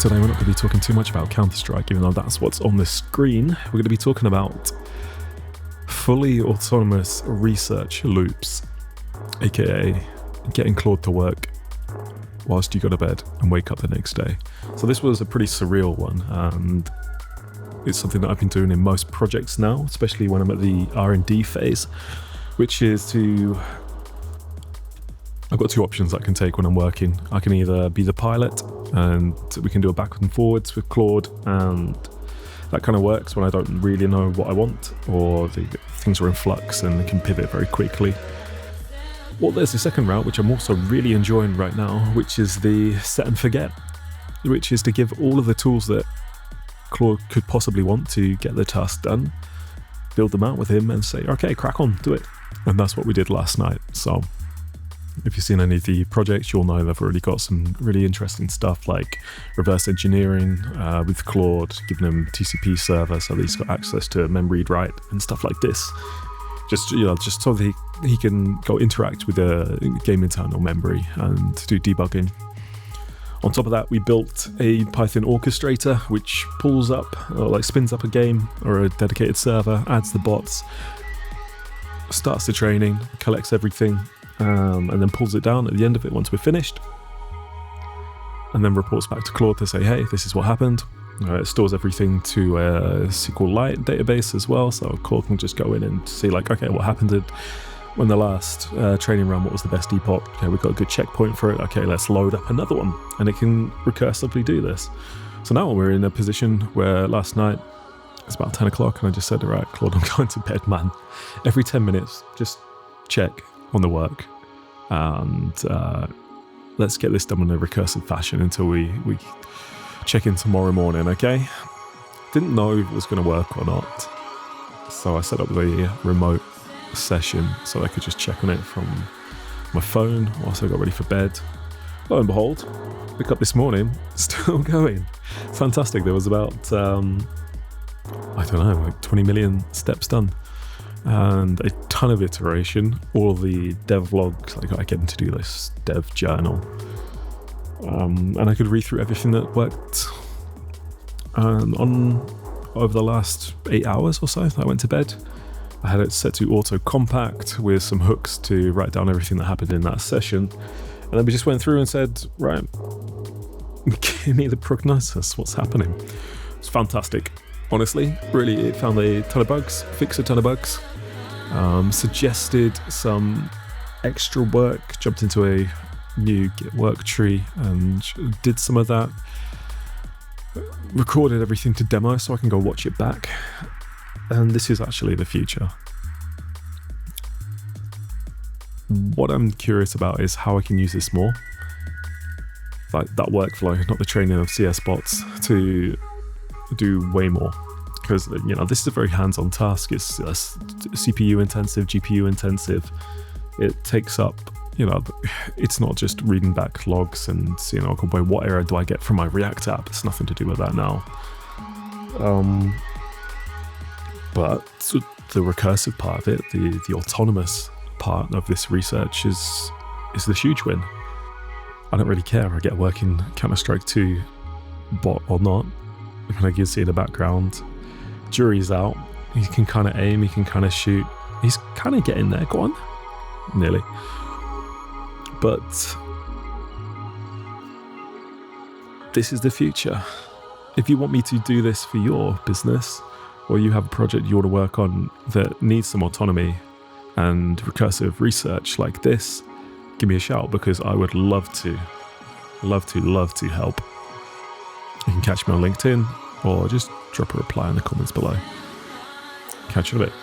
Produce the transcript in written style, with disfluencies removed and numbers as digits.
Today we're not going to be talking too much about CounterStrike, even though that's what's on the screen. We're going to be talking about fully autonomous research loops, aka getting Claude to work whilst you go to bed and wake up the next day. So this was a pretty surreal one, and it's something that I've been doing in most projects now, especially when I'm at the R&D phase, which is I've got two options I can take when I'm working. I can either be the pilot and we can do a backwards and forwards with Claude, and that kind of works when I don't really know what I want, or things are in flux and it can pivot very quickly. Well, there's the second route, which I'm also really enjoying right now, which is the set and forget, which is to give all of the tools that Claude could possibly want to get the task done, build them out with him and say, okay, crack on, do it. And that's what we did last night. So if you've seen any of the projects, you'll know they've already got some really interesting stuff like reverse engineering with Claude, giving him TCP server so that he's got access to memory read write and stuff like this. Just so that he can go interact with the game internal memory and do debugging. On top of that, we built a Python orchestrator which pulls up or like spins up a game or a dedicated server, adds the bots, starts the training, collects everything, and then pulls it down at the end of it once we're finished, and then reports back to Claude to say, hey, this is what happened. It stores everything to a SQLite database as well, so Claude can just go in and see like, okay, what happened when the last training run, what was the best epoch? Okay, we've got a good checkpoint for it. Okay, let's load up another one, and it can recursively do this. So now we're in a position where last night, it's about 10 o'clock, and I just said, all right, Claude, I'm going to bed, man. Every 10 minutes, just check on the work, and let's get this done in a recursive fashion until we check in tomorrow morning, okay? Didn't know if it was going to work or not, so I set up the remote session so I could just check on it from my phone whilst I got ready for bed. Lo and behold, wake up this morning, still going. Fantastic. There was about I don't know, like 20 million steps done and a ton of iteration. All the dev logs, like I get them to do this dev journal, and I could read through everything that worked on over the last 8 hours or so that I went to bed. I had it set to auto compact with some hooks to write down everything that happened in that session, and then we just went through and said, right, give me the prognosis, what's happening. It's fantastic. Honestly, really, it found a ton of bugs, fixed a ton of bugs, suggested some extra work, jumped into a new Git work tree and did some of that, recorded everything to demo so I can go watch it back, and this is actually the future. What I'm curious about is how I can use this more, like that workflow, not the training of CS bots, to do way more, because this is a very hands-on task. It's CPU intensive, GPU intensive. It takes up, it's not just reading back logs and seeing, oh, boy, what error do I get from my React app? It's nothing to do with that now. But the recursive part of it, the autonomous part of this research is the huge win. I don't really care if I get a working CounterStrike 2 bot or not. I can see in the background, jury's out. He can kind of aim, he can kind of shoot. He's kind of getting there, go on. Nearly. But this is the future. If you want me to do this for your business, or you have a project you want to work on that needs some autonomy and recursive research like this, give me a shout, because I would love to help. You can catch me on LinkedIn or just drop a reply in the comments below. Catch you in a bit.